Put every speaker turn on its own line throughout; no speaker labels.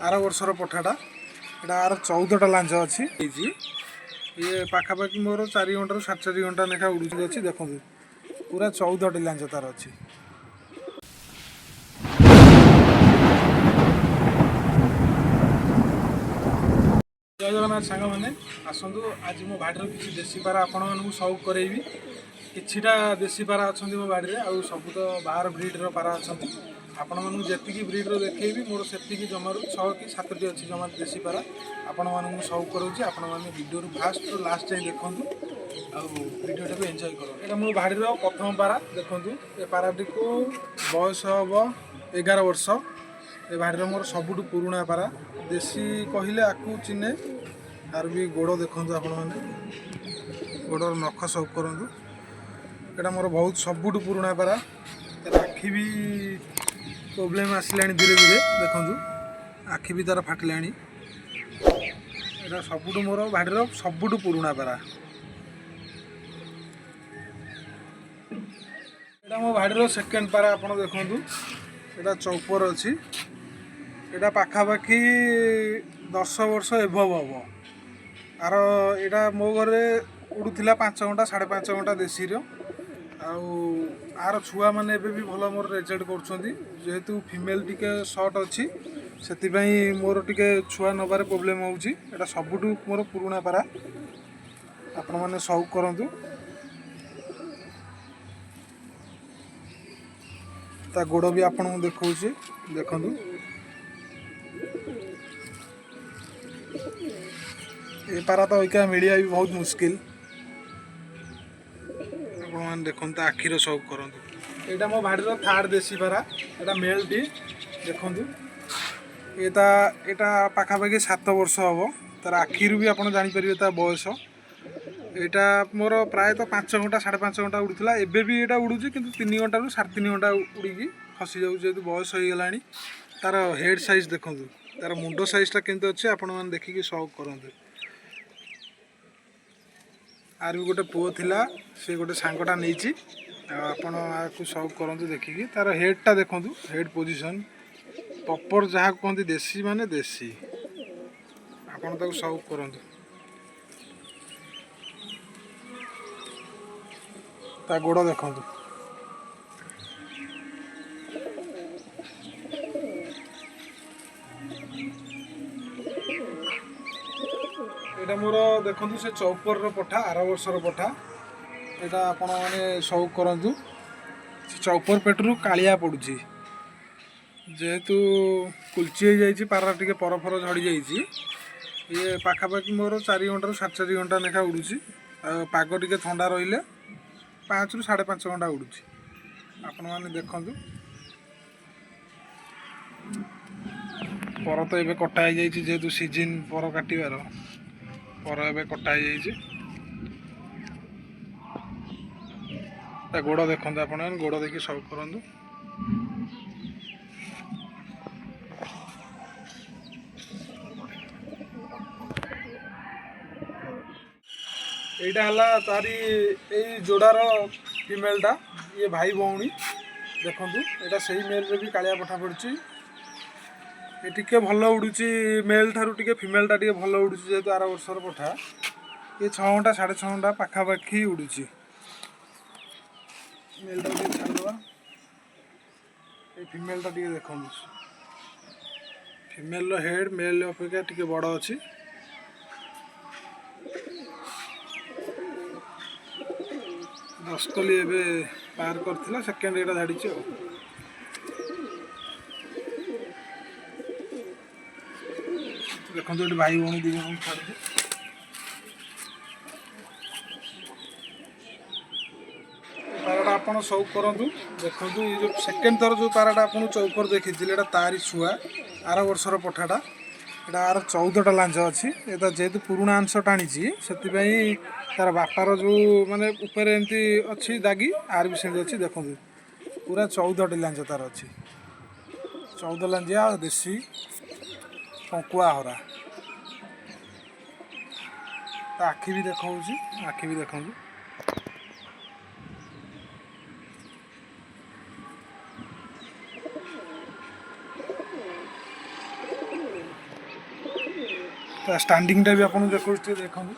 Are वर्षर पठाटा Etah are 14टा launch अच्छी ये पाखापाखि मोर 4 घंटा 4.5 घंटा लेखा उड़ी अच्छी देखो पूरा 14टी लांच तार अच्छी। जय जगन्नाथ सांग मैंने आसतु आज मो बाड़ी किसी देसी पारा आपण मानक सौक करेबी किछिटा देसी पारा अच्छा मो बाड़ी आउ सब तो बाहर ब्रिड्र पारा अच्छा आपण मानक जी ब्रिड्र देखी मोर से जमार 6 कि 7टी अच्छी जमा देसी पारा आपण मानक सौक करोची आपण मैंने वीडियो फास्ट रु लास्ट जाए देखूँ आडियोटा को एंजॉय करो। ये मो बाड़ी प्रथम पारा देखूँ ये पाराटी को बयस हम 11 वर्ष ए बाड़ी मोर सबुठ पुराणा पारा देसी कहले आकु चिन्हे आर भी गोड़ देखूँ आपण मैंने गोड़र नख सब करूँ यहाँ मोर बहुत सबुठ पुराणा पारा आखि भी प्रोब्लेम आसला धीरे धीरे देखूँ आखि भी तार फाटिला यहाँ सबुठ मोर बाड़ी सबुठ पुराणा पारा यहाँ मो बाड़ी सेकेंड पारा आप देखूँ यहाँ चौपर अच्छी यहाँ पाखापाखि 10 वर्ष एभव हम आर यहाँ मो घरे उड़ूला 5 घंटा 5.5 घंटा देशी आर छुआ मैंने भी भल मोर रेजल्ट करेतु फिमेल टिके सर्ट अच्छी से मोर टिके छुआ नबार प्रोब्लेम होटा सबुठ मोर पुराणा पारा आपण मैंने शौक करूँ ता गोड़ भी आपन देखा देखु ये पारा तो इका मिलिया भी बहुत मुश्किल आप देखो आखिर शौक करूँ यहाँ मो भाड़ी थर्ड देसी पारा यहाँ मेल टी देखूँ यहाँ पाखापाखि 7 वर्ष हम तार आखिर भी आप जापर ता बयस यहाँ मोर प्रायतः 5 घंटा 5.5 घंटा उड़ूला एबे भी यहाँ उड़ू कि 3 घंटा रू 3.5 घंटा उड़ी खसी जाऊँ जेहतु बयस हो गला तार हेड साइज देखूँ तार मुंड साइजटा केमती अच्छे आपण मैंने देखिकी शौक करते आर भी गोटे पुओ थिला से गोटे सांगटा नहीं आपण आपको शौक करते देखिकी तार हेडटा देखूँ हेड पोजिशन प्रॉपर जहाँ कहते देसी माने देसी आपण ताको शौक करते ता गोड़ देखूँ यहाँ मोर देखूँ से चौपर पठा आर वर्षर पठा यहाँ आपण मैंने शौक करूँ चौपर पेटरू कालिया पड़ुची जेहेतु कुलची हो जाइए पारा टिके परफर झड़ी जाइए ये पाखापाखि मोर 4 घंटा 4.5 घंटा लेखा उड़ूची पाग टिके ठंडा रही 5 रू 5.5 घंटा उड़ूची आपण मैंने देखूँ पर तो ये कटा हो जाइए जेहेतु सीजन पर काटार पर ए कटा हो गोड़ देखते आप गोड़ देखिए शौक करूँ यहाँ है तारी यही जोड़ार फिमेलटा ये भाई भौणी देखूँ यहाँ से मेल भी कालिया पठा पड़ी ये टिके भल उड़ूची मेल ठारू टिके फिमेलटा टिके भल उड़ूची जेहेतु आर वर्षर पठा ये 6 घंटा 6.5 घंटा पाखापाखि उड़ूची मेलटा टिके छाड़वा ये फिमेलटा टिके देखूँ फिमेल हेड मेल अपेक्षा टिके बड़ अच्छी दशकली एबे पार करथिला सेकेंड एटा झाड़ी देखो ये भाई भौणी दी जन छाड़ी पाराटा आप शौक करूँ देखो ये जो सेकेंड थर जो पाराटा आप चौपर देखी तारी छुआ आर वर्षर पठाटा यहाँ आर 14टा लांच अच्छी ये जेहेतु पुराणा अंश टाणी से तार बापार जो माने ऊपर एमती अच्छी दागी आर भी सेमती अच्छी देखो पूरा 14टी लांच तार अच्छी 14 लांचिया देसी पंकुआ हरा आखि भी देखा आखि भी देखा ତା ଷ୍ଟାଣ୍ଡିଂଟା ବି ଆପଣଙ୍କୁ ଦେଖାଉଛି, ଟିକେ ଦେଖନ୍ତୁ।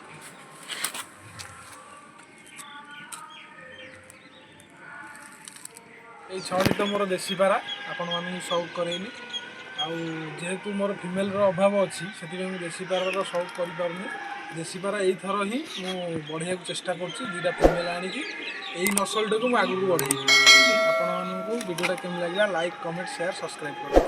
এই 6ଟି ତ ମୋର ଦେଶୀ ପାରା ଆପଣମାନଙ୍କୁ ସଉକ କରେଇଲି। ଆଉ ଯେହେତୁ ମୋର ଫିମେଲ୍ର ଅଭାବ ଅଛି ସେଥିପାଇଁ ମୁଁ ଦେଶୀ ପାରାର ସଉକ କରିପାରୁନି। ଦେଶୀ ପାରା ଏଇଥର ହିଁ ମୁଁ ବଢ଼େଇବାକୁ ଚେଷ୍ଟା କରୁଛି, 2ଟା ଫିମେଲ୍ ଆଣିକି ଏଇ ନସଲଟାକୁ ମୁଁ ଆଗକୁ ବଢ଼େଇବି। ଆପଣମାନଙ୍କୁ ଭିଡ଼ିଓଟା କେମିତି ଲାଗିଲା ଲାଇକ୍, କମେଣ୍ଟ, ସେୟାର, ସବସ୍କ୍ରାଇବ୍ କରନ୍ତୁ।